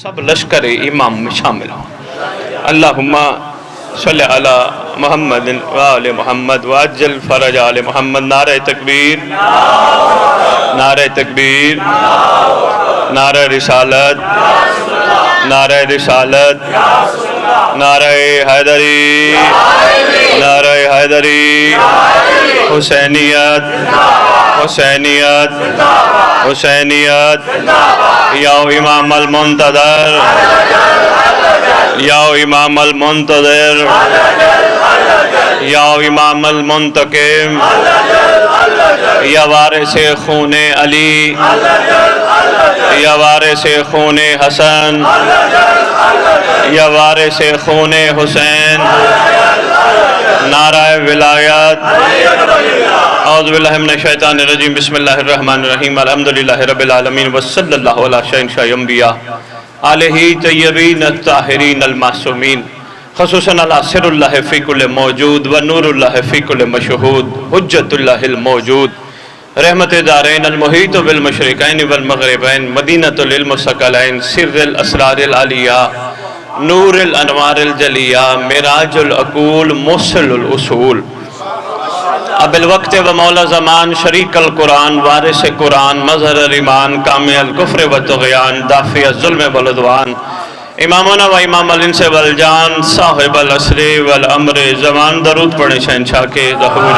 سب لشکر امام میں شامل ہوں۔ اللہم صلی علی محمد و آل محمد وعجل فرج آل محمد۔ نعرہ تکبیر، نعرہ تکبیر، نعرہ رسالت، نعرہ رسالت، نعرہ حیدری، نعرہ حیدری، حسینیت، حسینیت، حسینیت، یا امام المنتظر، یا امام المنتظر، یا امام المنتقم، یا وارث خون علی، یا وارث خون حسن، یا وارث خون حسین۔ نعرہ ولایت۔ اعوذ باللہ من الشیطان الرجیم، بسم اللہ الرحمن الرحیم، الحمدللہ رب العالمین، وصلی اللہ علی شہنشاہ انبیاء آلہ طیبین الطاہرین المعصومین، خصوصاً علی سر اللہ فی کل موجود و نور اللہ فی کل مشہود، حجت اللہ الموجود، رحمت دارین المحیط بالمشرقین والمغربین، مدینۃ العلم الثقلین، سر الاسرار العلیہ، نور الانوار الجلیہ، معراج العقول، موصل الاصول، اب الوقت و مولا زمان، شریک القرآن، وارث قرآن، مظہر الایمان، کامل الکفر و طغیان، دافع الظلم والعدوان، امامنا و امام الانس والجان، صاحب العصر والامر زمان۔ درود پڑھیں شہنشاہ کے ظہور۔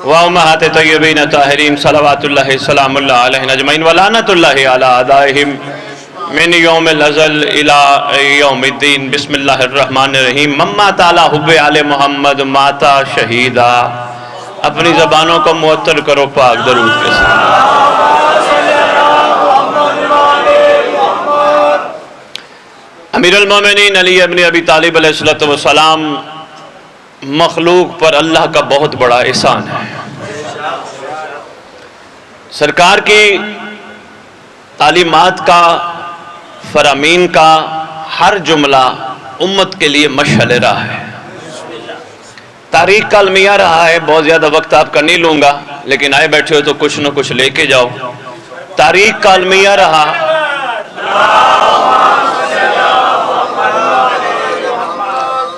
وامہات طیبین طاہرین، صلوات اللہ سلام اللہ علیہ اجمعین، ولعنت اللہ علی اعدائہم من یوم الازل الى یوم الدین۔ بسم اللہ الرحمن الرحیم۔ مما تعالی حب آل محمد ماتا شہیدہ۔ اپنی زبانوں کو معطر کرو پاک درود کے ساتھ۔ امیر المومنین علی ابن ابی طالب علیہ السلام مخلوق پر اللہ کا بہت بڑا احسان ہے۔ سرکار کی تعلیمات کا، فرامین کا ہر جملہ امت کے لیے مشعل راہ ہے۔ تاریخ کا المیہ رہا ہے، بہت زیادہ وقت آپ کا نہیں لوں گا، لیکن آئے بیٹھے ہو تو کچھ نہ کچھ لے کے جاؤ۔ تاریخ کا المیہ رہا،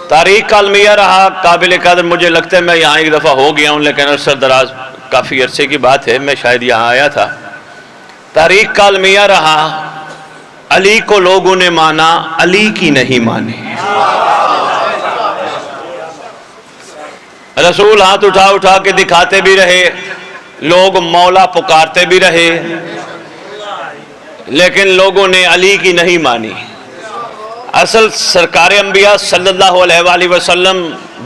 تاریخ کا المیہ رہا، قابل قدر۔ مجھے لگتا ہے میں یہاں ایک دفعہ ہو گیا ہوں، لیکن عرصہ دراز کافی عرصے کی بات ہے، میں شاید یہاں آیا تھا۔ تاریخ کا المیہ رہا، علی کو لوگوں نے مانا، علی کی نہیں مانی۔ رسول ہاتھ اٹھا اٹھا کے دکھاتے بھی رہے، لوگ مولا پکارتے بھی رہے، لیکن لوگوں نے علی کی نہیں مانی۔ اصل سرکار انبیاء صلی اللہ علیہ وآلہ وسلم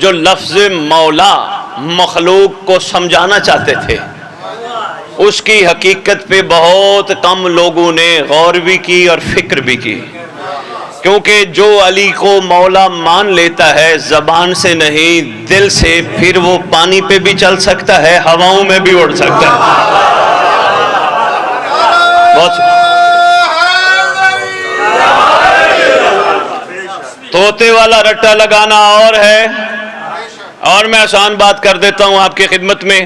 جو لفظ مولا مخلوق کو سمجھانا چاہتے تھے، اس کی حقیقت پہ بہت کم لوگوں نے غور بھی کی اور فکر بھی کی، کیونکہ جو علی کو مولا مان لیتا ہے زبان سے نہیں دل سے، پھر وہ پانی پہ بھی چل سکتا ہے، ہواؤں میں بھی اڑ سکتا ہے۔ طوطے والا رٹا لگانا اور ہے، اور میں آسان بات کر دیتا ہوں آپ کی خدمت میں۔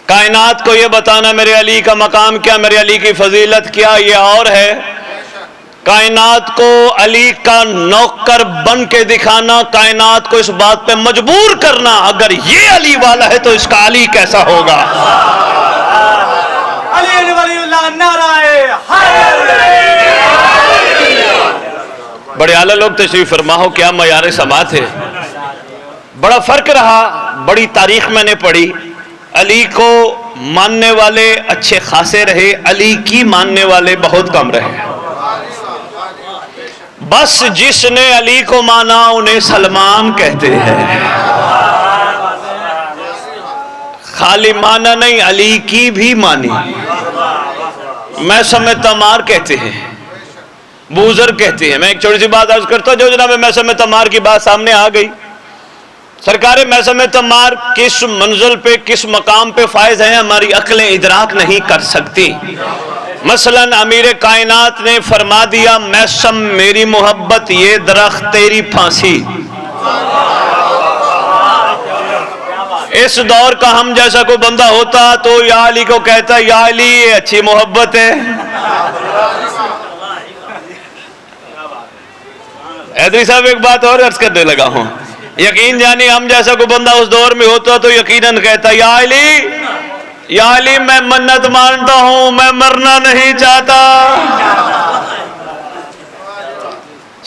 کائنات کو یہ بتانا میرے علی کا مقام کیا، میرے علی کی فضیلت کیا، یہ اور ہے۔ کائنات کو علی کا نوکر بن کے دکھانا، کائنات کو اس بات پہ مجبور کرنا، اگر یہ علی والا ہے تو اس کا علی کیسا ہوگا۔ علی ولی اللہ، نعرہ حیدری۔ بڑے اعلیٰ لوگ تشریف فرما ہو، کیا معیار سماعت ہے۔ بڑا فرق رہا، بڑی تاریخ میں نے پڑھی، علی کو ماننے والے اچھے خاصے رہے، علی کی ماننے والے بہت کم رہے۔ بس جس نے علی کو مانا انہیں سلمان کہتے ہیں، خالی مانا نہیں، علی کی بھی مانی۔ میں سمیت تمار کہتے ہیں، بوزر کہتے ہیں۔ میں ایک چھوٹی سی بات عرض کرتا ہوں، جو جناب میثم تمار کی بات سامنے آ گئی، سرکار میثم تمار کس منزل پہ، کس مقام پہ فائز ہیں، ہماری عقلیں ادراک نہیں کر سکتی۔ مثلا امیر کائنات نے فرما دیا، میثم میری محبت یہ درخت تیری پھانسی۔ اس دور کا ہم جیسا کوئی بندہ ہوتا تو یا علی کو کہتا یا علی یہ اچھی محبت ہے. حیدری صاحب ایک بات اور عرض کرنے لگا ہوں, یقین جانی ہم جیسا کوئی بندہ اس دور میں ہوتا تو یقیناً کہتا یا علی میں منت مانتا ہوں, میں مرنا نہیں چاہتا.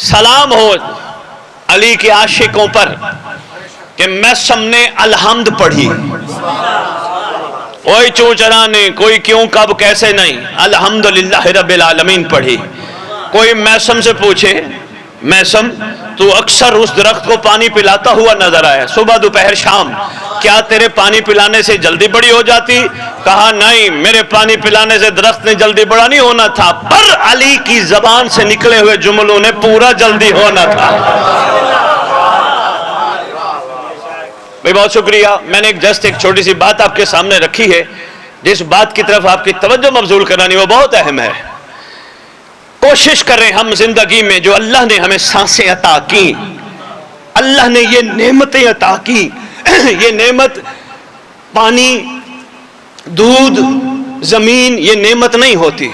سلام ہو علی کے عاشقوں پر کہ میسم نے الحمد پڑھی, کوئی چوچرا نہیں, کوئی کیوں کب کیسے نہیں, الحمدللہ رب العالمین پڑھی. کوئی میسم سے پوچھے میسم تو اکثر اس درخت کو پانی پلاتا ہوا نظر آیا صبح دوپہر شام, کیا تیرے پانی پلانے سے جلدی بڑی ہو جاتی؟ کہا نہیں, میرے پانی پلانے سے درخت نے جلدی بڑا نہیں ہونا تھا, پر علی کی زبان سے نکلے ہوئے جملوں نے پورا جلدی ہونا تھا. بھائی بہت شکریہ. میں نے ایک چھوٹی سی بات آپ کے سامنے رکھی ہے, جس بات کی طرف آپ کی توجہ مبذول کرانی وہ بہت اہم ہے. کوشش کریں ہم زندگی میں جو اللہ نے ہمیں سانسیں عطا کی, اللہ نے یہ نعمتیں عطا کی, یہ نعمت پانی, دودھ, زمین, یہ نعمت نہیں ہوتی.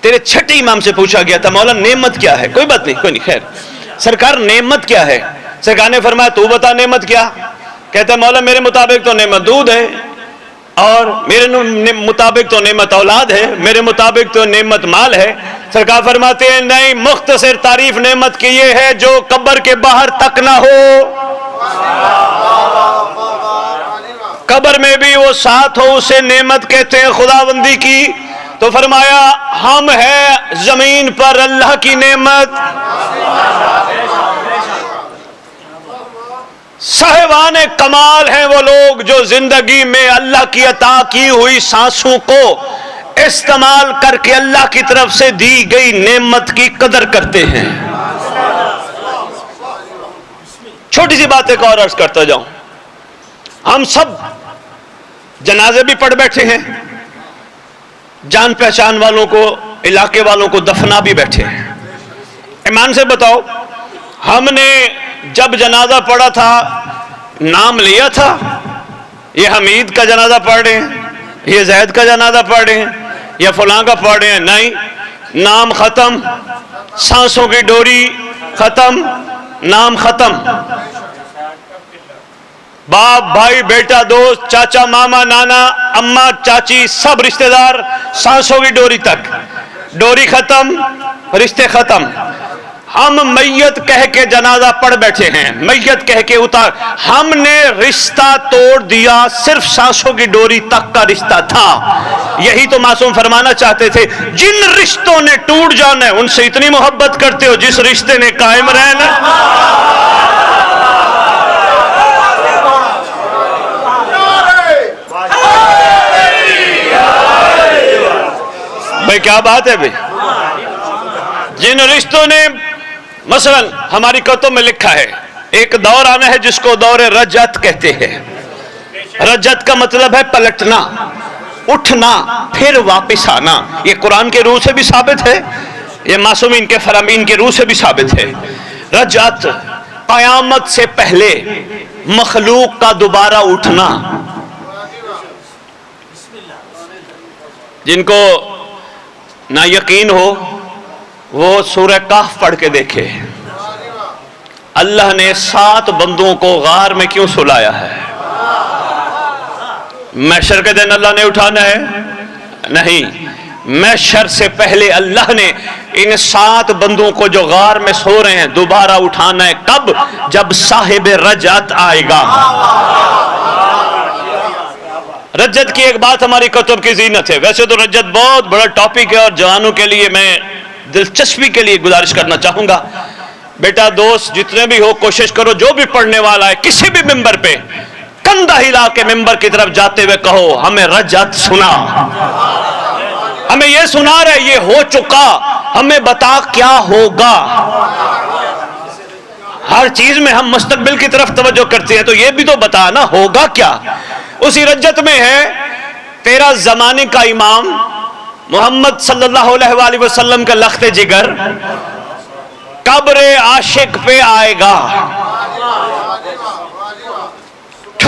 تیرے چھٹے امام سے پوچھا گیا تھا مولا نعمت کیا ہے؟ کوئی بات نہیں, کوئی نہیں, خیر. سرکار نعمت کیا ہے؟ سرکار نے فرمایا تو بتا نعمت کیا؟ کہتا ہے مولا میرے مطابق تو نعمت دودھ ہے, اور میرے مطابق تو نعمت اولاد ہے, میرے مطابق تو نعمت مال ہے. سرکار فرماتے ہیں نہیں, مختصر تعریف نعمت کی یہ ہے جو قبر کے باہر تک نہ ہو, قبر میں بھی وہ ساتھ ہو, اسے نعمت کہتے ہیں خداوندی کی. تو فرمایا ہم ہیں زمین پر اللہ کی نعمت, صاحبان کمال ہیں وہ لوگ جو زندگی میں اللہ کی عطا کی ہوئی سانسوں کو استعمال کر کے اللہ کی طرف سے دی گئی نعمت کی قدر کرتے ہیں. چھوٹی سی بات ایک اور عرض کرتا جاؤں, ہم سب جنازے بھی پڑھ بیٹھے ہیں, جان پہچان والوں کو, علاقے والوں کو دفنا بھی بیٹھے ہیں. ایمان سے بتاؤ, ہم نے جب جنازہ پڑھا تھا نام لیا تھا یہ حمید کا جنازہ پڑھ رہے ہیں, یہ زید کا جنازہ پڑھ رہے ہیں, یا فلاں کا پڑھ رہے ہیں؟ نہیں, نام ختم, سانسوں کی ڈوری ختم, نام ختم. باپ بھائی بیٹا دوست چاچا ماما نانا اماں چاچی سب رشتہ دار, سانسوں کی ڈوری تک, ڈوری ختم, رشتے ختم. ہم میت کہہ کے جنازہ پڑھ بیٹھے ہیں, میت کہہ کے اتار. ہم نے رشتہ توڑ دیا, صرف سانسوں کی ڈوری تک کا رشتہ تھا. یہی تو معصوم فرمانا چاہتے تھے, جن رشتوں نے ٹوٹ جانا ہے ان سے اتنی محبت کرتے ہو جس رشتے نے قائم رہنا. بھائی کیا بات ہے بھائی, جن رشتوں نے, مثلا ہماری کتب میں لکھا ہے ایک دور آنا ہے جس کو دور رجعت کہتے ہیں. رجعت کا مطلب ہے پلٹنا, اٹھنا, پھر واپس آنا. یہ قرآن کے روح سے بھی ثابت ہے, یہ معصومین کے فرامین کے روح سے بھی ثابت ہے. رجعت قیامت سے پہلے مخلوق کا دوبارہ اٹھنا. جن کو نہ یقین ہو وہ سورہ کہف پڑھ کے دیکھے, اللہ نے 7 بندوں کو غار میں کیوں سلایا ہے؟ محشر کے دن اللہ نے اٹھانا ہے؟ نہیں, محشر سے پہلے اللہ نے ان 7 بندوں کو جو غار میں سو رہے ہیں دوبارہ اٹھانا ہے. کب؟ جب صاحب رجعت آئے گا. رجعت کی ایک بات ہماری کتب کی زینت ہے. ویسے تو رجعت بہت بڑا ٹاپک ہے اور جوانوں کے لیے میں دلچسپی کے لیے گزارش کرنا چاہوں گا, بیٹا دوست جتنے بھی ہو کوشش کرو جو بھی پڑھنے والا ہے کسی بھی ممبر پہ کندھا ہلا کے ممبر کی طرف جاتے ہوئے کہو ہمیں رجعت سنا, ہمیں یہ سنا رہے یہ ہو چکا, ہمیں بتا کیا ہوگا. ہر چیز میں ہم مستقبل کی طرف توجہ کرتے ہیں تو یہ بھی تو بتا نا ہوگا کیا. اسی رجعت میں ہے تیرا زمانے کا امام محمد صلی اللہ علیہ وآلہ وسلم کا لخت جگر قبر عاشق پہ آئے گا.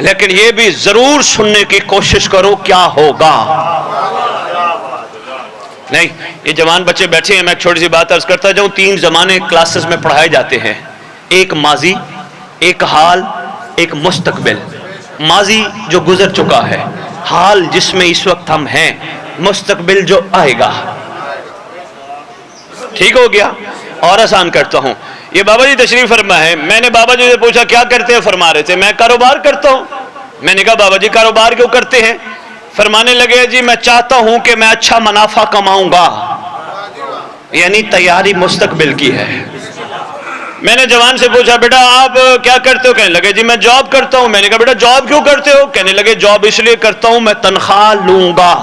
لیکن یہ بھی ضرور سننے کی کوشش کرو کیا ہوگا. نہیں، یہ جوان بچے بیٹھے ہیں، میں ایک چھوٹی سی بات عرض کرتا جاؤں. 3 زمانے کلاسز میں پڑھائے جاتے ہیں، ایک ماضی، ایک حال، ایک مستقبل. ماضی جو گزر چکا ہے، حال جس میں اس وقت ہم ہیں، مستقبل جو آئے گا. ٹھیک ہو گیا؟ اور آسان کرتا ہوں. یہ بابا جی تشریف فرما ہے. میں نے بابا جی سے پوچھا کیا کرتے ہیں؟ فرما رہے تھے میں کاروبار کرتا ہوں. میں نے کہا بابا جی کاروبار کیوں کرتے ہیں؟ فرمانے لگے جی میں چاہتا ہوں کہ میں اچھا منافع کماؤں گا. یعنی تیاری مستقبل کی ہے. میں نے جوان سے پوچھا بیٹا آپ کیا کرتے ہو؟ کہنے لگے جی میں جاب کرتا ہوں. میں نے کہا بیٹا جاب کیوں کرتے ہو؟ کہنے لگے جاب اس لیے کرتا ہوں میں تنخواہ لوں گا.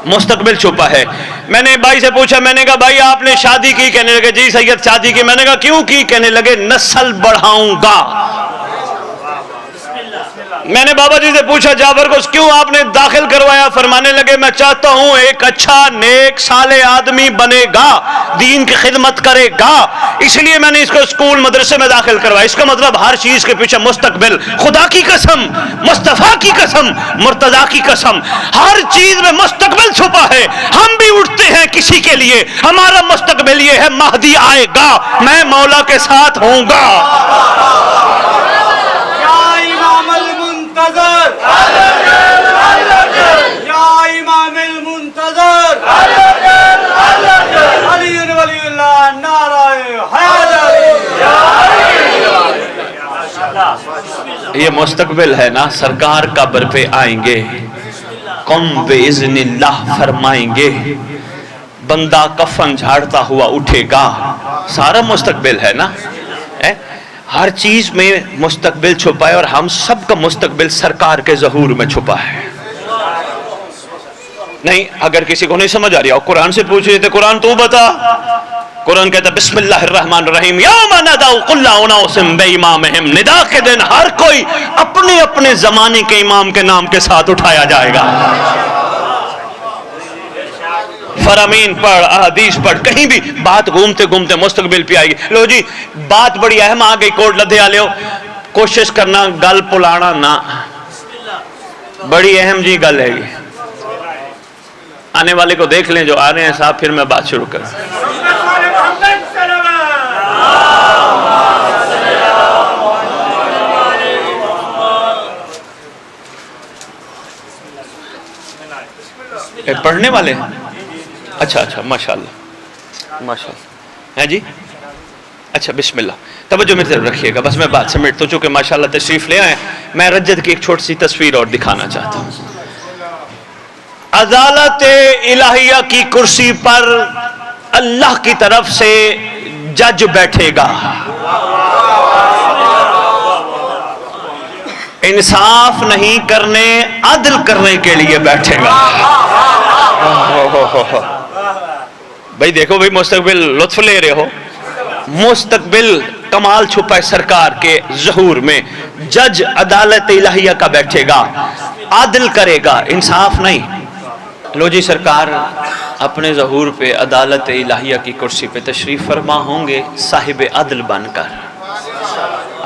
مستقبل چھپا ہے. میں نے بھائی سے پوچھا، میں نے کہا بھائی آپ نے شادی کی؟ کہنے لگے جی سید شادی کی. میں نے کہا کیوں کی؟ کہنے لگے نسل بڑھاؤں گا. میں نے بابا جی سے پوچھا جعفر کو کیوں آپ نے داخل کروایا؟ فرمانے لگے میں چاہتا ہوں ایک اچھا نیک صالح آدمی بنے گا، دین کی خدمت کرے گا، اس لیے میں نے اس کو اسکول مدرسے میں داخل کروایا. اس کا مطلب ہر چیز کے پیچھے مستقبل. خدا کی قسم، مصطفیٰ کی قسم، مرتضیٰ کی قسم، ہر چیز میں مستقبل چھپا ہے. ہم بھی اٹھتے ہیں کسی کے لیے. ہمارا مستقبل یہ ہے مہدی آئے گا، میں مولا کے ساتھ ہوں گا. یا امام المنتظر علی ولی اللہ نعرہ حیدر. یہ مستقبل ہے نا. سرکار قبر پہ آئیں گے، قم باذن اللہ فرمائیں گے، بندہ کفن جھاڑتا ہوا اٹھے گا. سارا مستقبل ہے نا. ہر چیز میں مستقبل چھپا ہے اور ہم سب کا مستقبل سرکار کے ظہور میں چھپا ہے. نہیں اگر کسی کو نہیں سمجھ آ رہی ہو قرآن سے پوچھ رہے تھے قرآن تو بتا. قرآن کہتا ہے بسم اللہ الرحمن الرحیم یوم ندعو کل اناس بامامہم. ندا کے دن ہر کوئی اپنے اپنے زمانے کے امام کے نام کے ساتھ اٹھایا جائے گا. فرامین پڑھ، احادیث پڑھ، کہیں بھی بات گھومتے گھومتے مستقبل پہ آئے گی. لو جی بات بڑی اہم آ گئی، کوٹ لدھے آ لیو. کوشش کرنا گل پلانا نہ، بڑی اہم جی گل ہے یہ. آنے والے کو دیکھ لیں جو آ رہے ہیں صاحب، پھر میں بات شروع کروں. پڑھنے والے ہیں؟ اچھا اچھا ماشاءاللہ ماشاءاللہ. ہیں جی اچھا بسم اللہ. توجہ میری طرف رکھیے گا، بس میں بات سمیٹتا ہوں چونکہ ماشاءاللہ تشریف لے آئے. میں رجت کی ایک چھوٹی سی تصویر اور دکھانا چاہتا ہوں. عدالت الہیہ کی کرسی پر اللہ کی طرف سے جج بیٹھے گا، انصاف نہیں کرنے عدل کرنے کے لیے بیٹھے گا. بھائی دیکھو بھائی مستقبل لطف لے رہے ہو. مستقبل کمال چھپا ہے سرکار کے ظہور میں. جج عدالت الہیہ کا بیٹھے گا، عدل کرے گا، انصاف نہیں. لو جی سرکار اپنے ظہور پہ عدالت الہیہ کی کرسی پہ تشریف فرما ہوں گے صاحب عدل بن کر.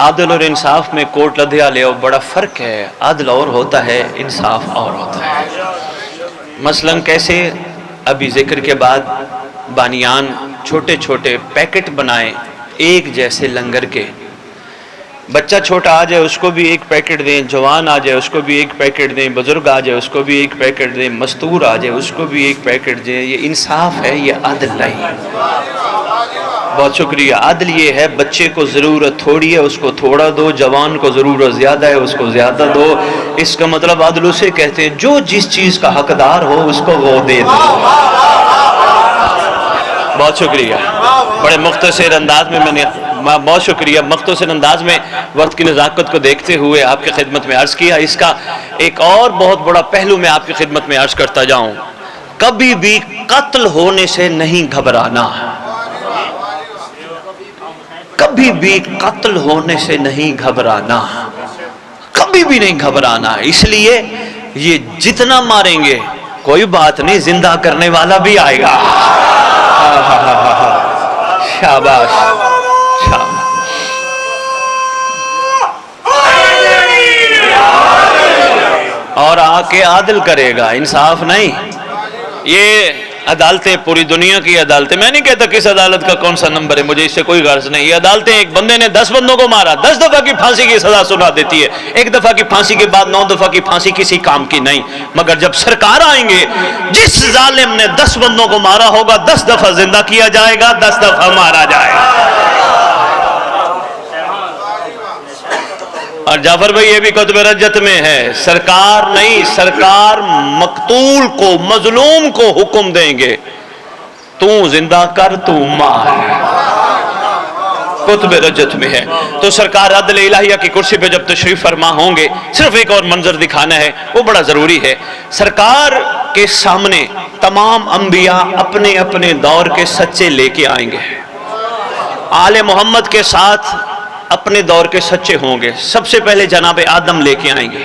عدل اور انصاف میں کوٹ لدھیا لے بڑا فرق ہے. عدل اور ہوتا ہے، انصاف اور ہوتا ہے. مثلاً کیسے؟ ابھی ذکر کے بعد بانیان چھوٹے چھوٹے پیکٹ بنائیں ایک جیسے لنگر کے. بچہ چھوٹا آ جائے اس کو بھی ایک پیکٹ دیں، جوان آ جائے اس کو بھی ایک پیکٹ دیں، بزرگ آ جائے اس کو بھی ایک پیکٹ دیں، مستور آ جائے اس کو بھی ایک پیکٹ دیں. یہ انصاف ہے، یہ عدل نہیں. بہت شکریہ. عدل یہ ہے بچے کو ضرورت تھوڑی ہے اس کو تھوڑا دو، جوان کو ضرورت زیادہ ہے اس کو زیادہ دو. اس کا مطلب عدل اسے کہتے ہیں جو جس چیز کا حقدار ہو اس کو وہ دے دو. بہت شکریہ. بڑے مختصر انداز میں بہت شکریہ مختصر انداز میں وقت کی نزاکت کو دیکھتے ہوئے آپ کی خدمت میں عرض کیا. اس کا ایک اور بہت بڑا پہلو میں آپ کی خدمت میں عرض کرتا جاؤں. کبھی بھی قتل ہونے سے نہیں گھبرانا، کبھی بھی قتل ہونے سے نہیں گھبرانا، کبھی بھی نہیں گھبرانا. اس لیے یہ جتنا ماریں گے کوئی بات نہیں، زندہ کرنے والا بھی آئے گا. شاباش شاباش. اور آ کے عادل کرے گا، انصاف نہیں۔ یہ عدالتیں پوری دنیا کی عدالتیں، میں نہیں کہتا کس عدالت کا کون سا نمبر ہے، مجھے اس سے کوئی غرض نہیں۔ یہ عدالتیں ایک بندے نے 10 بندوں کو مارا، 10 دفعہ کی پھانسی کی سزا سنا دیتی ہے، ایک دفعہ کی پھانسی کے بعد 9 دفعہ کی پھانسی کسی کام کی نہیں۔ مگر جب سرکار آئیں گے، جس ظالم نے 10 بندوں کو مارا ہوگا 10 دفعہ زندہ کیا جائے گا، 10 دفعہ مارا جائے گا۔ اور جعفر بھائی یہ بھی کتب رجت میں ہے، سرکار نہیں، سرکار مقتول کو، مظلوم کو حکم دیں گے تو زندہ کر، تو مار، کتب رجت میں ہے۔ تو سرکار عدل الہیہ کی کرسی پہ جب تشریف فرما ہوں گے، صرف ایک اور منظر دکھانا ہے، وہ بڑا ضروری ہے۔ سرکار کے سامنے تمام انبیاء اپنے اپنے دور کے سچے لے کے آئیں گے، آل محمد کے ساتھ اپنے دور کے سچے ہوں گے۔ سب سے پہلے جناب آدم لے کے آئیں گے،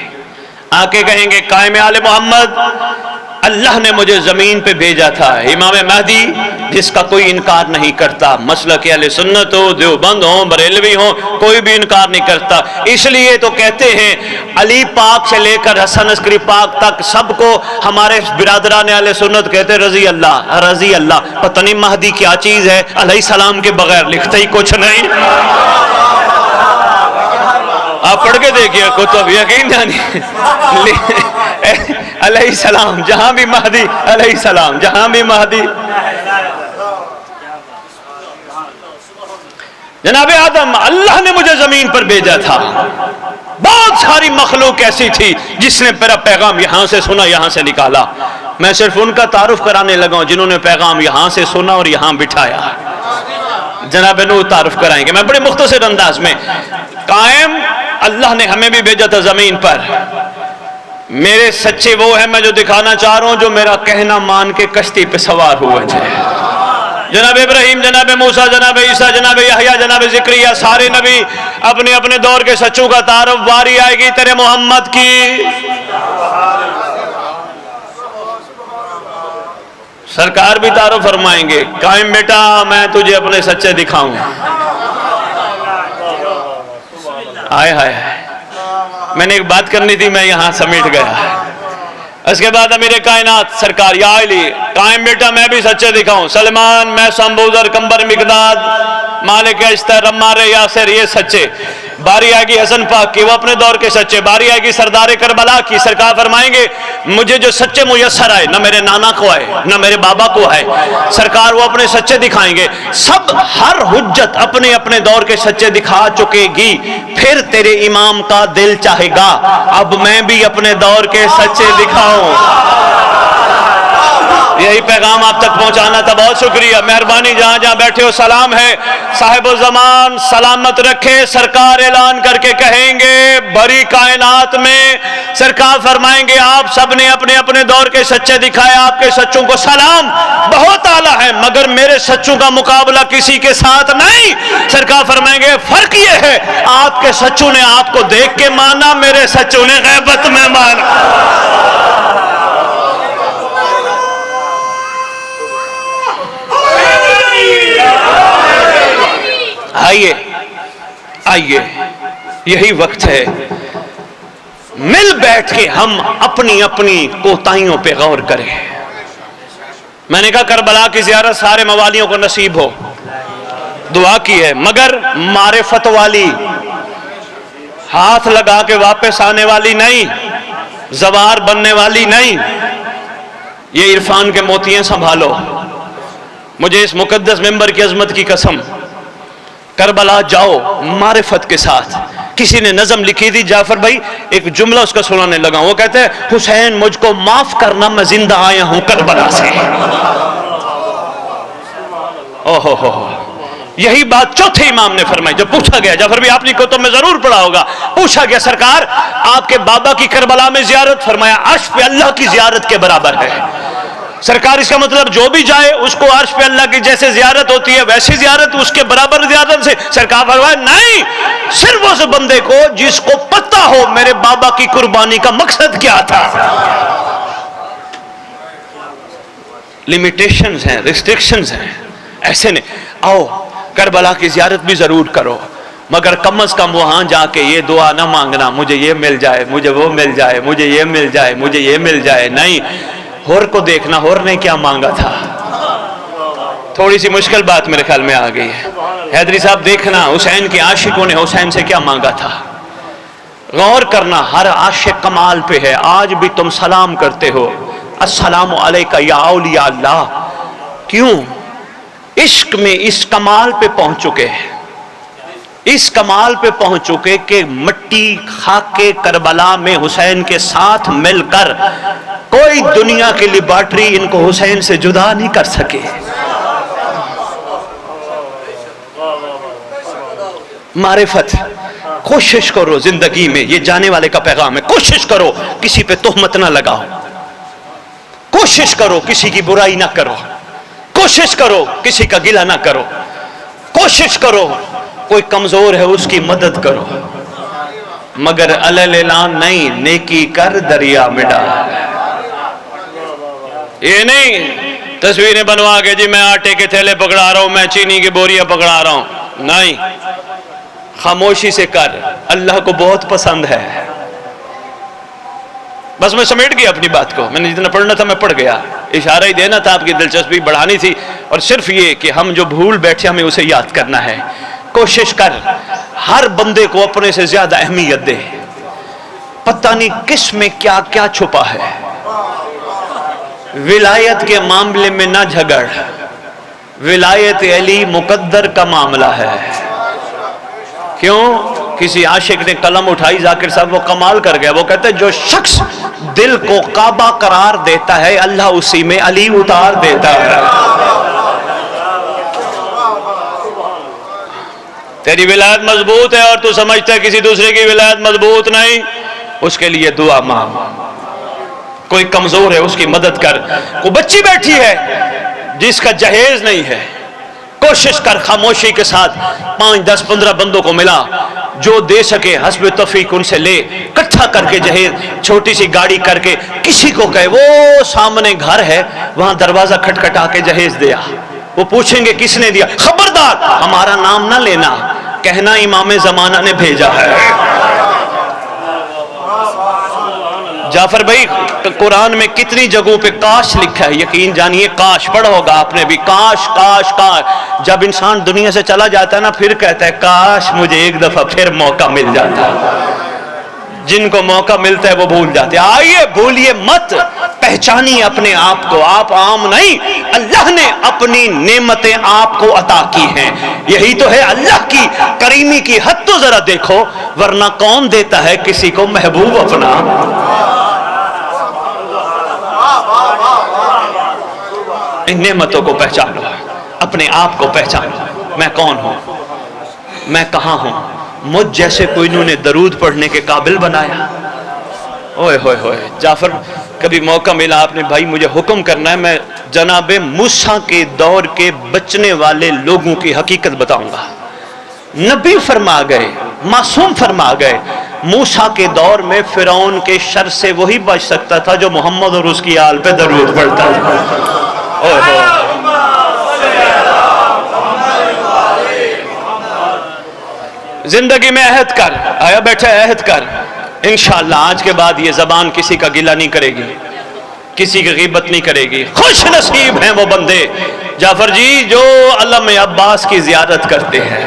آ کے کہیں گے قائم آل محمد اللہ نے مجھے زمین پہ بھیجا تھا، امام مہدی جس کا کوئی انکار نہیں کرتا، مسلک اہل سنت ہو، دیوبند ہو، بریلوی ہو، کوئی بھی انکار نہیں کرتا۔ اس لیے تو کہتے ہیں علی پاک سے لے کر حسن عسکری پاک تک سب کو ہمارے برادران اہل سنت کہتے رضی اللہ، رضی اللہ۔ پتہ نہیں مہدی کیا چیز ہے، علیہ السلام کے بغیر لکھتا ہی کچھ نہیں۔ آپ پڑھ کے دیکھئے کتب، یقین جانی علیہ السلام، جہاں بھی مہدی علیہ السلام، جہاں بھی مہدی۔ جناب آدم اللہ نے مجھے زمین پر بھیجا تھا، بہت ساری مخلوق ایسی تھی جس نے میرا پیغام یہاں سے سنا، یہاں سے نکالا۔ میں صرف ان کا تعارف کرانے لگا ہوں جنہوں نے پیغام یہاں سے سنا اور یہاں بٹھایا۔ جناب نوح تعارف کرائیں گے، میں بڑے مختصر انداز میں۔ قائم اللہ نے ہمیں بھی بھیجا تھا زمین پر، میرے سچے وہ ہیں میں جو دکھانا چاہ رہا ہوں جو میرا کہنا مان کے کشتی پہ سوار ہوئے تھے۔ جناب ابراہیم، جناب موسیٰ، جناب عیسیٰ، جناب یحییٰ، جناب زکریا، سارے نبی اپنے اپنے دور کے سچوں کا تعارف۔ باری آئے گی تیرے محمد کی، سرکار بھی تعارف فرمائیں گے، قائم بیٹا میں تجھے اپنے سچے دکھاؤں۔ آئے ہائے، میں نے ایک بات کرنی تھی، میں یہاں سمیٹ گیا۔ اس کے بعد امیر کائنات سرکار، یا علی قائم بیٹا میں بھی سچے دکھاؤں، سلمان، میں سمبوزر، کمبر، مقداد، مالک اشتر، عمار یاسر، یہ سچے۔ باری آئے گی حسن پاک کی، وہ اپنے دور کے سچے۔ باری آئے گی سردار کربلا کی، سرکار فرمائیں گے مجھے جو سچے میسر آئے، نہ میرے نانا کو آئے نہ میرے بابا کو آئے، سرکار وہ اپنے سچے دکھائیں گے۔ سب ہر حجت اپنے اپنے دور کے سچے دکھا چکے گی، پھر تیرے امام کا دل چاہے گا اب میں بھی اپنے دور کے سچے دکھاؤں۔ یہی پیغام آپ تک پہنچانا تھا، بہت شکریہ، مہربانی۔ جہاں جہاں بیٹھے ہو سلام ہے، صاحب الزمان سلامت رکھے۔ سرکار اعلان کر کے کہیں گے بڑی کائنات میں، سرکار فرمائیں گے آپ سب نے اپنے اپنے دور کے سچے دکھائے، آپ کے سچوں کو سلام، بہت اعلیٰ ہے مگر میرے سچوں کا مقابلہ کسی کے ساتھ نہیں۔ سرکار فرمائیں گے فرق یہ ہے آپ کے سچوں نے آپ کو دیکھ کے مانا، میرے سچوں نے غیبت میں مانا۔ آئیے آئیے، یہی وقت ہے مل بیٹھ کے ہم اپنی اپنی کوتاہیوں پہ غور کریں۔ میں نے کہا کربلا کی زیارت سارے موالیوں کو نصیب ہو، دعا کی ہے، مگر معرفت والی، ہاتھ لگا کے واپس آنے والی نہیں، زوار بننے والی نہیں، یہ عرفان کے موتیاں سنبھالو۔ مجھے اس مقدس ممبر کی عظمت کی قسم، کربلا جاؤ معرفت کے ساتھ۔ کسی نے نظم لکھی تھی، جعفر بھائی ایک جملہ اس کا سنانے لگا، وہ کہتے ہیں حسین مجھ کو معاف کرنا میں زندہ آیا ہوں کربلا سے۔ اوہ ہو، یہی بات چوتھے امام نے فرمائی جب پوچھا گیا، جعفر بھی آپ نے کتب میں ضرور پڑھا ہوگا، پوچھا گیا سرکار آپ کے بابا کی کربلا میں زیارت، فرمایا عرش پہ اللہ کی زیارت کے برابر ہے۔ سرکار اس کا مطلب جو بھی جائے اس کو عرش پہ اللہ کی جیسے زیارت ہوتی ہے ویسی زیارت اس کے برابر زیارت سے؟ سرکار فرمایا نہیں، صرف اس بندے کو جس کو پتہ ہو میرے بابا کی قربانی کا مقصد کیا تھا۔ لیمیٹیشنز ہیں، ریسٹرکشنز ہیں، ایسے نہیں۔ آؤ کربلا کی زیارت بھی ضرور کرو، مگر کم از کم وہاں جا کے یہ دعا نہ مانگنا مجھے یہ مل جائے، مجھے وہ مل جائے، مجھے یہ مل جائے، مجھے یہ مل جائے، نہیں. ہور کو دیکھنا، ہور نے کیا مانگا تھا. تھوڑی سی مشکل بات میرے خیال میں آ گئی ہے. حیدری صاحب دیکھنا حسین کے عاشقوں نے حسین سے کیا مانگا تھا. غور کرنا، ہر عاشق کمال پہ ہے. آج بھی تم سلام کرتے ہو السلام علیکہ یا اولیاء اللہ. کیوں؟ عشق میں اس کمال پہ پہنچ چکے ہیں، اس کمال پہ پہنچ چکے کہ مٹی خاک کربلا میں حسین کے ساتھ مل کر کوئی دنیا کی لیبارٹری ان کو حسین سے جدا نہیں کر سکے. معرفت. کوشش کرو زندگی میں، یہ جانے والے کا پیغام ہے، کوشش کرو کسی پہ تہمت نہ لگاؤ، کوشش کرو کسی کی برائی نہ کرو، کوشش کرو کسی کا گلہ نہ کرو، کوشش کرو کوئی کمزور ہے اس کی مدد کرو، مگر علیل اعلان نہیں، نیکی کر دریا میں ڈال. یہ نہیں تصویریں بنوا کے جی میں آٹے کے تھیلے پکڑا رہا ہوں، میں چینی کی بوریاں پکڑا رہا ہوں. نہیں، خاموشی سے کر. اللہ کو بہت پسند ہے. بس میں سمیٹ گیا اپنی بات کو، میں نے جتنا پڑھنا تھا میں پڑھ گیا. اشارہ ہی دینا تھا، آپ کی دلچسپی بڑھانی تھی، اور صرف یہ کہ ہم جو بھول بیٹھے ہمیں اسے یاد کرنا ہے. کوشش کر ہر بندے کو اپنے سے زیادہ اہمیت دے. پتہ نہیں کس میں کیا کیا چھپا ہے. ولایت کے معاملے میں نہ جھگڑ، ولایت علی مقدر کا معاملہ ہے. کیوں؟ کسی عاشق نے قلم اٹھائی، ذاکر صاحب وہ کمال کر گیا. وہ کہتے ہیں جو شخص دل کو کعبہ قرار دیتا ہے اللہ اسی میں علی اتار دیتا ہے. تیری ولایت مضبوط ہے اور تو سمجھتا ہے کسی دوسرے کی ولایت مضبوط نہیں، اس کے لیے دعا مانگ. کوئی کمزور ہے اس کی مدد کر. کوئی بچی بیٹھی ہے جس کا جہیز نہیں ہے، کوشش کر خاموشی کے ساتھ 5 10 15 بندوں کو ملا، جو دے سکے حسب توفیق ان سے لے، اکٹھا کر کے جہیز چھوٹی سی گاڑی کر کے کسی کو کہے وہ سامنے گھر ہے وہاں دروازہ کھٹکھٹا کے جہیز دیا. وہ پوچھیں گے کس نے دیا، خبردار ہمارا نام نہ لینا، کہنا امام زمانہ نے بھیجا ہے. جعفر بھائی قرآن میں کتنی جگہوں پہ کاش لکھا ہے، یقین جانیے کاش پڑھا ہوگا آپ نے بھی. کاش کاش کاش. جب انسان دنیا سے چلا جاتا ہے نا پھر کہتا ہے کاش مجھے ایک دفعہ پھر موقع مل جاتا. جن کو موقع ملتا ہے وہ بھول جاتے. آئیے بھولیے مت، پہچانیے اپنے آپ کو. آپ عام نہیں، اللہ نے اپنی نعمتیں آپ کو عطا کی ہیں. یہی تو ہے اللہ کی کریمی کی حد. تو ذرا دیکھو، ورنہ کون دیتا ہے کسی کو محبوب اپنا. ان نعمتوں کو پہچانو، اپنے آپ کو پہچانو. میں کون ہوں، میں کہاں ہوں. مجھ جیسے کوئی انہوں نے درود پڑھنے کے قابل بنایا. اوئے ہوئے ہوئے. جعفر کبھی موقع ملا آپ نے بھائی مجھے حکم کرنا ہے، میں جناب موسیٰ کے دور کے بچنے والے لوگوں کی حقیقت بتاؤں گا. نبی فرما گئے، معصوم فرما گئے، موسیٰ کے دور میں فرعون کے شر سے وہی بچ سکتا تھا جو محمد اور اس کی آل پہ درود پڑھتا تھا. اوئے ہوئے. زندگی میں عہد کر. آیا بیٹھا عہد کر. انشاءاللہ آج کے بعد یہ زبان کسی کا گلہ نہیں کرے گی، کسی کی غیبت نہیں کرے گی. خوش نصیب ہیں وہ بندے جعفر جی جو علم عباس کی زیارت کرتے ہیں.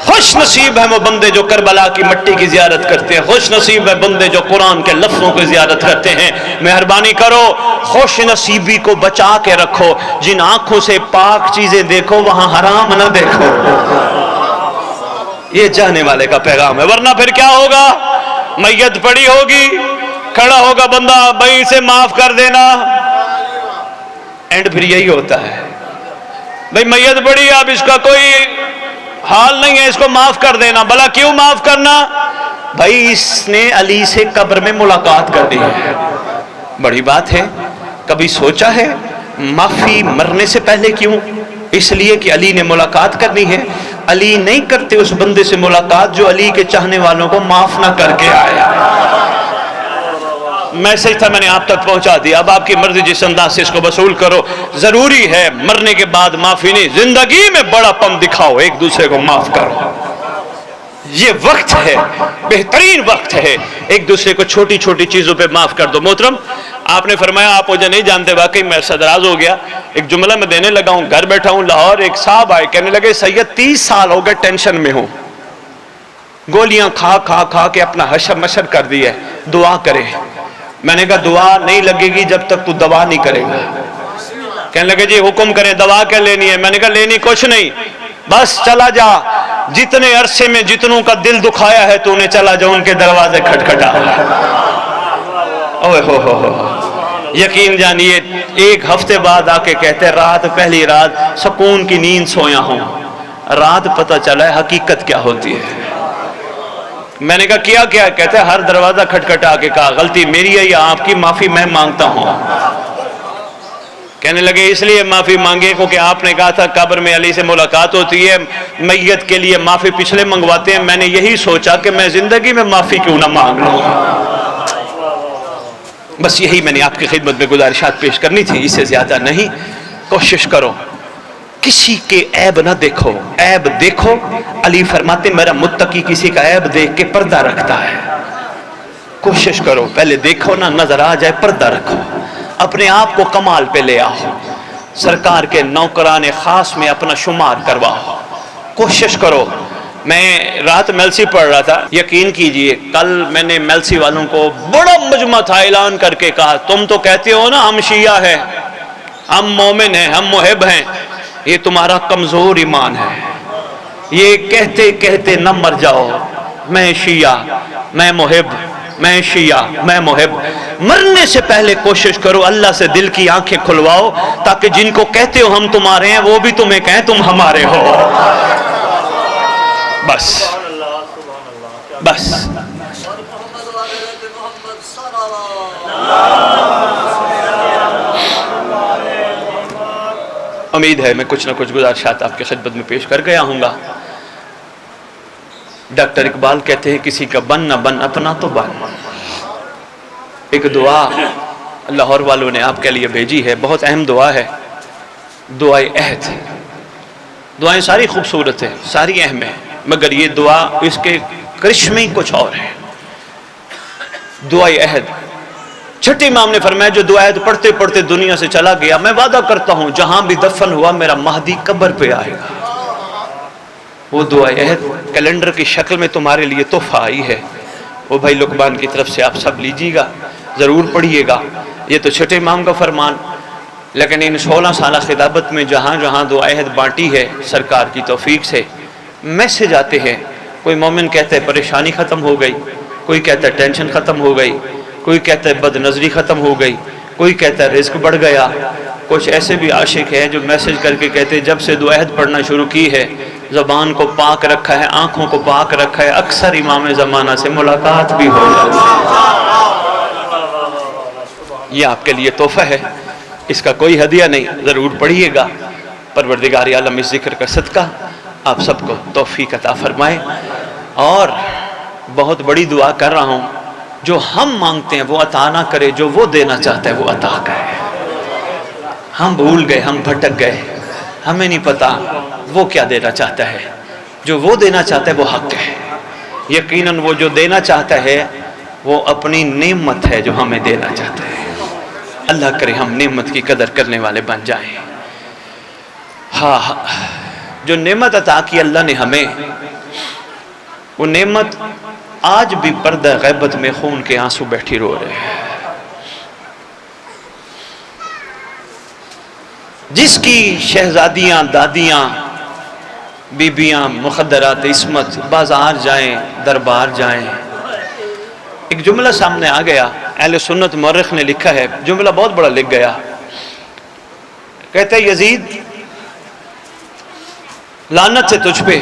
خوش نصیب ہیں وہ بندے جو کربلا کی مٹی کی زیارت کرتے ہیں. خوش نصیب ہیں بندے جو قرآن کے لفظوں کی زیارت کرتے ہیں. مہربانی کرو خوش نصیبی کو بچا کے رکھو. جن آنکھوں سے پاک چیزیں دیکھو وہاں حرام نہ دیکھو. یہ جانے والے کا پیغام ہے. ورنہ پھر کیا ہوگا، میت پڑی ہوگی، کھڑا ہوگا بندہ بھائی اسے معاف کر دینا. اینڈ پھر یہی ہوتا ہے بھائی میت پڑی، اب اس کا کوئی حال نہیں ہے، اس کو معاف کر دینا. بھلا کیوں معاف کرنا؟ بھائی اس نے علی سے قبر میں ملاقات کر دی ہے. بڑی بات ہے. کبھی سوچا ہے معافی مرنے سے پہلے کیوں؟ اس لیے کہ علی نے ملاقات کرنی ہے. علی نہیں کرتے اس بندے سے ملاقات جو علی کے چاہنے والوں کو معاف نہ کر کے آیا. میسج تھا میں نے آپ تک پہنچا دیا. اب آپ کی مرضی جس انداز سے اس کو وصول کرو. ضروری ہے مرنے کے بعد معافی نہیں، زندگی میں بڑا پن دکھاؤ، ایک دوسرے کو معاف کرو. یہ وقت ہے، بہترین وقت ہے، ایک دوسرے کو چھوٹی چھوٹی چیزوں پہ معاف کر دو۔ محترم آپ نے فرمایا آپ مجھے نہیں جانتے، واقعی میں صدراز ہو گیا، ایک جملہ میں دینے لگا ہوں، گھر بیٹھا ہوں لاہور، ایک صاحب آئے کہنے لگے سید 30 سال ہو گئے ٹینشن میں ہوں، گولیاں کھا کھا کھا کے اپنا حشر مشر کر دیا ہے، دعا کرے۔ میں نے کہا دعا نہیں لگے گی جب تک تو دوا نہیں کرے گا۔ کہنے لگے جی حکم کریں، دوا کیا لینی ہے؟ میں نے کہا لینی کچھ نہیں، بس چلا جا، جتنے عرصے میں جتنوں کا دل دکھایا ہے تو نے چلا جا ان کے دروازے کھٹکھٹا۔ اوہ ہو یقین جانیے ایک ہفتے بعد آ کے کہتے رات پہلی رات سکون کی نیند سویا ہوں، رات پتہ چلا ہے حقیقت کیا ہوتی ہے۔ میں نے کہا کیا کہتے ہر دروازہ کھٹکھٹا کے کہا غلطی میری ہے یا آپ کی، معافی میں مانگتا ہوں۔ کہنے لگے اس لیے معافی مانگے کیونکہ آپ نے کہا تھا قبر میں علی سے ملاقات ہوتی ہے، میت کے لیے معافی پچھلے منگواتے ہیں، میں نے یہی سوچا کہ میں زندگی میں معافی کیوں نہ مانگ لوں۔ بس یہی میں نے آپ کی خدمت میں گزارشات پیش کرنی تھی، اس سے زیادہ نہیں۔ کوشش کرو کسی کے عیب نہ دیکھو، عیب دیکھو، علی فرماتے میرا متقی کسی کا عیب دیکھ کے پردہ رکھتا ہے۔ کوشش کرو پہلے دیکھو نہ، نظر آ جائے پردہ رکھو، اپنے آپ کو کمال پہ لے آؤ، سرکار کے نوکران خاص میں اپنا شمار کرواؤ۔ کوشش کرو۔ میں رات میلسی پڑھ رہا تھا، یقین کیجئے کل میں نے میلسی والوں کو بڑا مجمع تھا اعلان کر کے کہا تم تو کہتے ہو نا ہم شیعہ ہیں، ہم مومن ہیں، ہم محب ہیں، یہ تمہارا کمزور ایمان ہے، یہ کہتے کہتے نہ مر جاؤ میں شیعہ، میں محب، میں شیعہ، میں محب۔ مرنے سے پہلے کوشش کرو اللہ سے دل کی آنکھیں کھلواؤ تاکہ جن کو کہتے ہو ہم تمہارے ہیں وہ بھی تمہیں کہیں تم ہمارے ہو۔ بس بس امید ہے میں کچھ نہ کچھ گزارشات آپ کی خدمت میں پیش کر گیا ہوں گا۔ ڈاکٹر اقبال کہتے ہیں کسی کا بن نہ بن اپنا تو بن۔ ایک دعا لاہور والوں نے آپ کے لیے بھیجی ہے، بہت اہم دعا ہے، دعائے عہد۔ دعائیں ساری خوبصورت ہیں، ساری اہم ہیں، مگر یہ دعا اس کے کرشمے کچھ اور ہیں۔ دعائے عہد، چھٹے امام نے فرمایا جو دعا عہد پڑھتے پڑھتے دنیا سے چلا گیا، میں وعدہ کرتا ہوں جہاں بھی دفن ہوا میرا مہدی قبر پہ آئے گا۔ وہ دعا عہد کیلنڈر کی شکل میں تمہارے لیے تحفہ آئی ہے، وہ بھائی لقمان کی طرف سے آپ سب لیجیے گا، ضرور پڑھیے گا۔ یہ تو چھٹے امام کا فرمان، لیکن ان 16 سالہ خطابت میں جہاں جہاں دعا عہد بانٹی ہے سرکار کی توفیق سے میسج آتے ہیں۔ کوئی مومن کہتا ہے پریشانی ختم ہو گئی، کوئی کہتا ہے ٹینشن ختم ہو گئی، کوئی کہتا ہے بد نظری ختم ہو گئی، کوئی کہتا ہے رزق بڑھ گیا۔ کچھ ایسے بھی عاشق ہیں جو میسج کر کے کہتے ہیں جب سے دعا عہد پڑھنا شروع کی ہے زبان کو پاک رکھا ہے، آنکھوں کو پاک رکھا ہے، اکثر امام زمانہ سے ملاقات بھی ہو جاتی ہے۔ یہ آپ کے لیے تحفہ ہے، اس کا کوئی ہدیہ نہیں، ضرور پڑھیے گا۔ پروردگار عالم اس ذکر کا صدقہ آپ سب کو توفیق عطا فرمائے، اور بہت بڑی دعا کر رہا ہوں، جو ہم مانگتے ہیں وہ عطا نہ کرے، جو وہ دینا چاہتا ہے وہ عطا کرے۔ ہم بھول گئے، ہم بھٹک گئے، ہمیں نہیں پتا وہ کیا دینا چاہتا ہے، جو وہ دینا چاہتا ہے وہ حق ہے۔ یقیناً وہ جو دینا چاہتا ہے وہ اپنی نعمت ہے جو ہمیں دینا چاہتا ہے۔ اللہ کرے ہم نعمت کی قدر کرنے والے بن جائیں۔ ہاں جو نعمت عطا کی اللہ نے ہمیں، وہ نعمت آج بھی پردہ غیبت میں خون کے آنسو بیٹھی رو رہے ہیں۔ جس کی شہزادیاں، دادیاں، بیبیاں مخدرات عصمت بازار جائیں، دربار جائیں، ایک جملہ سامنے آ گیا، اہل سنت مورخ نے لکھا ہے، جملہ بہت بڑا لکھ گیا، کہتے ہیں یزید لعنت سے تجھ پہ،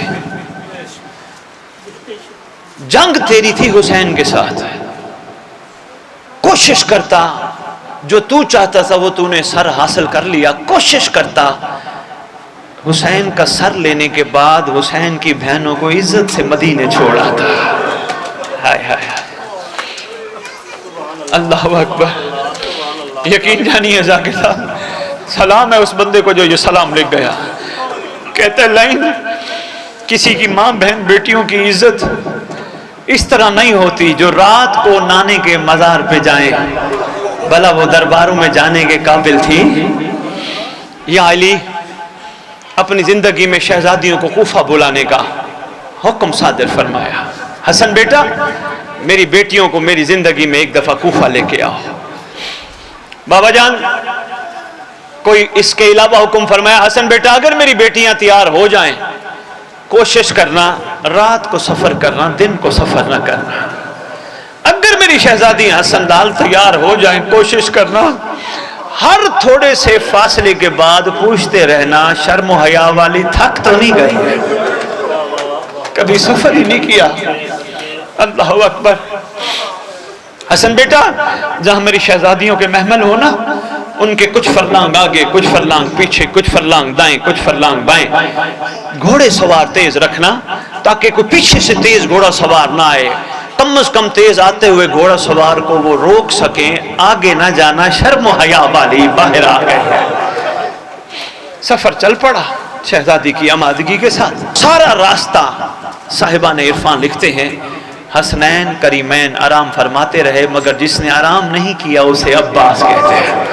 جنگ تیری تھی حسین کے ساتھ، کوشش کرتا جو تو چاہتا تھا وہ تو نے سر حاصل کر لیا، کوشش کرتا حسین کا سر لینے کے بعد حسین کی بہنوں کو عزت سے مدینے چھوڑا تھا۔ ہائے ہائے اللہ اکبر، یقین جانیے ذاکر صاحب، سلام ہے اس بندے کو جو یہ سلام لکھ گیا۔ کہتے ہیں لائن کسی کی ماں بہن بیٹیوں کی عزت اس طرح نہیں ہوتی جو رات کو نانے کے مزار پہ جائیں، بھلا وہ درباروں میں جانے کے قابل تھی؟ یا علی اپنی زندگی میں شہزادیوں کو کوفہ بلانے کا حکم صادر فرمایا، حسن بیٹا میری بیٹیوں کو میری زندگی میں ایک دفعہ کوفہ لے کے آؤ۔ بابا جان کوئی اس کے علاوہ حکم فرمایا، حسن بیٹا اگر میری بیٹیاں تیار ہو جائیں کوشش کرنا رات کو سفر کرنا، دن کو سفر نہ کرنا۔ اگر میری شہزادیاں حسن لال تیار ہو جائیں کوشش کرنا ہر تھوڑے سے فاصلے کے بعد پوچھتے رہنا شرم و حیا والی تھک تو نہیں گئی؟ کبھی سفر ہی نہیں کیا۔ اللہ اکبر۔ حسن بیٹا جہاں میری شہزادیوں کے محمل ہونا ان کے کچھ فرلانگ آگے کچھ فرلانگ پیچھے کچھ فرلانگ دائیں کچھ فرلانگ بائیں گھوڑے سوار تیز رکھنا تاکہ کوئی پیچھے سے تیز گھوڑا سوار نہ آئے، کم از کم تیز آتے ہوئے گھوڑا سوار کو وہ روک سکیں، آگے نہ جانا شرم و حیا والی باہر آ گئے۔ سفر چل پڑا شہزادی کی آمادگی کے ساتھ۔ سارا راستہ صاحبان عرفان لکھتے ہیں حسنین کریمین آرام فرماتے رہے، مگر جس نے آرام نہیں کیا اسے عباس کہتے ہیں۔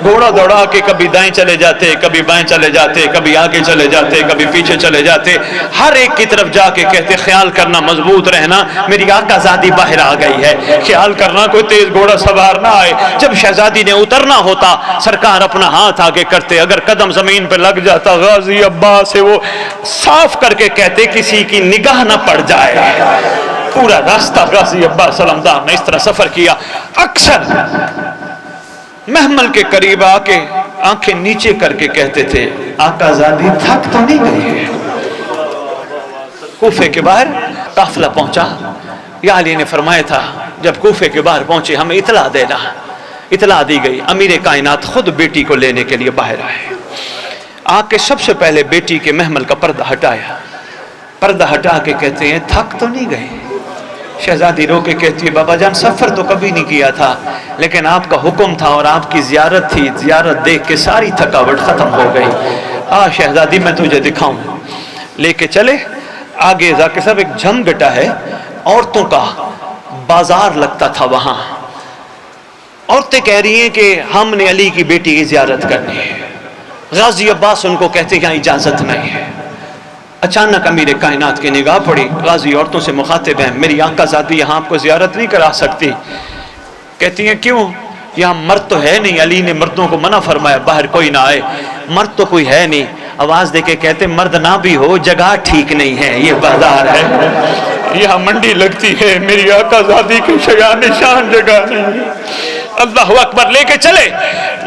گھوڑا دوڑا کے کبھی دائیں چلے جاتے کبھی بائیں چلے جاتے، کبھی آگے چلے جاتے کبھی پیچھے چلے جاتے، ہر ایک کی طرف جا کے کہتے خیال کرنا مضبوط رہنا میری آقا زادی باہر آ گئی ہے، خیال کرنا کوئی تیز گھوڑا سوار نہ آئے۔ جب شہزادی نے اترنا ہوتا سرکار اپنا ہاتھ آگے کرتے، اگر قدم زمین پہ لگ جاتا غازی عباس سے وہ صاف کر کے کہتے کسی کی نگاہ نہ پڑ جائے۔ پورا راستہ غازی عباس سلمدار نے اس طرح سفر کیا۔ اکثر محمل کے قریب آ کے آنکھیں نیچے کر کے کہتے تھے آقا زادی تھک تو نہیں گئی؟ کوفے کے باہر قافلہ پہنچا، یا علی نے فرمایا تھا جب کوفے کے باہر پہنچے ہمیں اطلاع دینا۔ اطلاع دی گئی، امیر کائنات خود بیٹی کو لینے کے لیے باہر آئے۔ آ کے سب سے پہلے بیٹی کے محمل کا پردہ ہٹایا، پردہ ہٹا کے کہتے ہیں تھک تو نہیں گئے؟ شہزادی رو کے کہتی ہے بابا جان سفر تو کبھی نہیں کیا تھا لیکن آپ کا حکم تھا اور آپ کی زیارت تھی، زیارت دیکھ کے ساری تھکاوٹ ختم ہو گئی۔ شہزادی میں تجھے دکھاؤں، لے کے چلے آگے جا کے۔ سب ایک جھمگٹا ہے عورتوں کا بازار لگتا تھا وہاں، عورتیں کہہ رہی ہیں کہ ہم نے علی کی بیٹی کی زیارت کرنی ہے۔ غازی عباس ان کو کہتے ہیں یہاں اجازت نہیں ہے۔ اچانک امیر کائنات کی نگاہ پڑی، غازی عورتوں سے مخاطب ہیں میری آقا زادی یہاں آپ کو زیارت نہیں کرا سکتی۔ کہتی ہیں کیوں؟ یہاں مرد تو ہے نہیں، علی نے مردوں کو منع فرمایا باہر کوئی نہ آئے، مرد تو کوئی ہے نہیں۔ آواز دے کے کہتے مرد نہ بھی ہو جگہ ٹھیک نہیں ہے، یہ بازار ہے، یہاں منڈی لگتی ہے، میری آقا زادی کی شیاء نشان جگہ نہیں ہے۔ اللہ اکبر۔ لے کے چلے،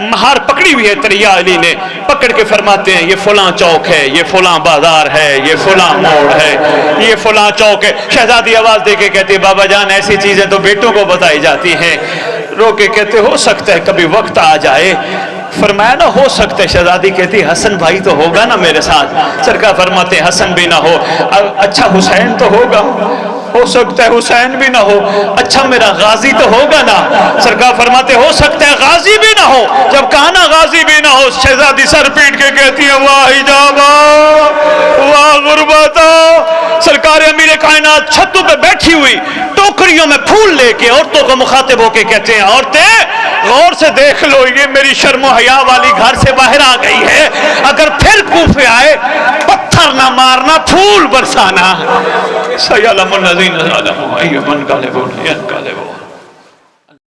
مہار پکڑی ہوئی ہے تریا علی نے، پکڑ کے فرماتے ہیں یہ فلاں چوک ہے، یہ فلاں بازار ہے، یہ فلاں موڑ ہے، یہ فلاں چوک ہے۔ شہزادی آواز دے کے کہتی ہے بابا جان ایسی چیزیں تو بیٹوں کو بتائی جاتی ہیں۔ رو کے کہتے ہو سکتا ہے کبھی وقت آ جائے۔ فرمایا نہ ہو سکتا ہے۔ شہزادی کہتی حسن بھائی تو ہوگا نا میرے ساتھ؟ سرکار فرماتے حسن بھی نہ ہو، اچھا حسین تو ہوگا، ہو سکتا ہے حسین بھی نہ ہو، اچھا میرا غازی تو ہوگا نا؟ سرکار فرماتے ہو سکتا ہے غازی بھی نہ ہو۔ جب کہا نا غازی بھی نہ ہو، شہزادی سر پیٹ کے کہتی ہے واہ حجابا واہ غربتا۔ سرکار امیر کائنات چھتوں پہ بیٹھی ہوئی ٹوکریوں میں پھول لے کے عورتوں کو مخاطب ہو کے کہتے ہیں عورتیں غور سے دیکھ لو، یہ میری شرم و حیا والی گھر سے باہر آ گئی ہے، اگر پھر کوفے آئے پتھر نہ مارنا پھول برسانا۔ سیعلم الذین ظلموا ای منقلب ینقلبون۔